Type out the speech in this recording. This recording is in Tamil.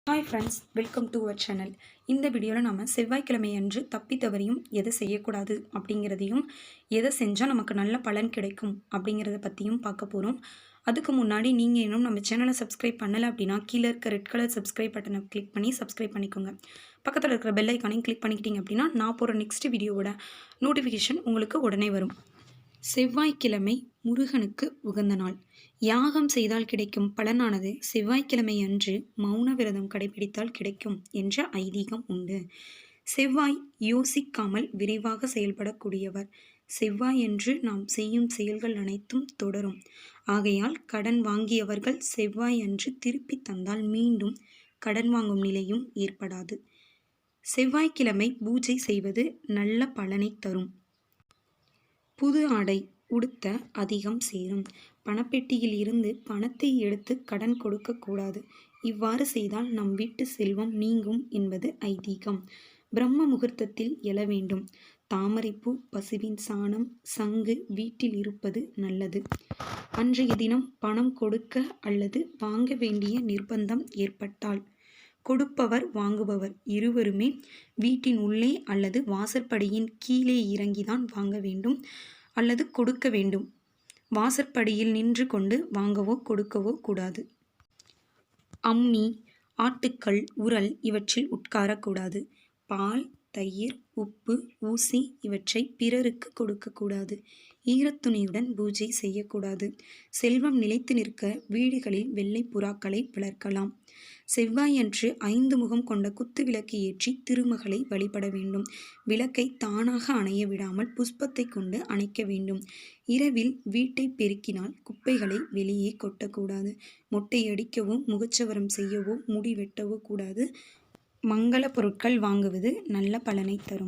Hi friends, welcome to our channel. இந்த வீடியோவில் நம்ம செவ்வாய்க்கிழமை அன்று தப்பி தவறியும் எதை செய்யக்கூடாது அப்படிங்கிறதையும், எதை செஞ்சால் நமக்கு நல்ல பலன் கிடைக்கும் அப்படிங்கிறத பற்றியும் பார்க்க போகிறோம். அதுக்கு முன்னாடி நீங்கள் இன்னும் நம்ம சேனலை சப்ஸ்கிரைப் பண்ணலை அப்படின்னா கீழே இருக்க ரெட் கலர் சப்ஸ்கிரைப் பட்டனை கிளிக் பண்ணி சப்ஸ்கிரைப் பண்ணிக்கோங்க. பக்கத்தில் இருக்கிற பெல் ஐக்கானையும் கிளிக் பண்ணிக்கிட்டீங்க அப்படின்னா நான் போகிற நெக்ஸ்ட் வீடியோவோட நோட்டிஃபிகேஷன் உங்களுக்கு உடனே வரும். செவ்வாய்க்கிழமை முருகனுக்கு உகந்த நாள். யாகம் செய்தால் கிடைக்கும் பலனானது செவ்வாய்க்கிழமை அன்று மௌன விரதம் கடைபிடித்தால் கிடைக்கும் என்ற ஐதீகம் உண்டு. செவ்வாய் யோசிக்காமல் விரைவாக செயல்படக்கூடியவர். செவ்வாயன்று நாம் செய்யும் செயல்கள் அனைத்தும் தொடரும். ஆகையால் கடன் வாங்கியவர்கள் செவ்வாய் அன்று திருப்பி தந்தால் மீண்டும் கடன் வாங்கும் நிலையும் ஏற்படாது. செவ்வாய்க்கிழமை பூஜை செய்வது நல்ல பலனை தரும். புது ஆடை உடுத்த அதிகம் சேரும். பணப்பெட்டியில் இருந்து பணத்தை எடுத்து கடன் கொடுக்கக்கூடாது. இவ்வாறு செய்தால் நம் வீட்டு செல்வம் நீங்கும் என்பது ஐதீகம். பிரம்ம முகூர்த்தத்தில் எழ வேண்டும். தாமரைப்பூ, பசுவின் சாணம், சங்கு வீட்டில் இருப்பது நல்லது. அன்றைய தினம் பணம் கொடுக்க அல்லது வாங்க வேண்டிய நிர்பந்தம் ஏற்பட்டால் கொடுப்பவர் வாங்குபவர் இருவருமே வீட்டின் உள்ளே அல்லது வாசற்படியின் கீழே இறங்கிதான் வாங்க வேண்டும் அல்லது கொடுக்க வேண்டும். வாசற்படியில் நின்று கொண்டு வாங்கவோ கொடுக்கவோ கூடாது. அம்மி, ஆட்டுக்கல், உரல் இவற்றில் உட்காரக்கூடாது. பால், தயிர், உப்பு, ஊசி இவற்றை பிறருக்கு கொடுக்கக்கூடாது. ஈரத்துணியுடன் பூஜை செய்யக்கூடாது. செல்வம் நிலைத்து நிற்க வீடுகளில் வெள்ளை புறாக்களை வளர்க்கலாம். செவ்வாயன்று 5 முகம் கொண்ட குத்து விளக்கு ஏற்றி திருமகளை வழிபட வேண்டும். விளக்கை தானாக அணைய விடாமல் புஷ்பத்தை கொண்டு அணைக்க வேண்டும். இரவில் வீட்டை பெருக்கினால் குப்பைகளை வெளியே கொட்டக்கூடாது. மொட்டையடிக்கவோ முகச்சவரம் செய்யவோ முடி வெட்டவோ கூடாது. மங்கள பொருட்கள் வாங்குவது நல்ல பலனை தரும்.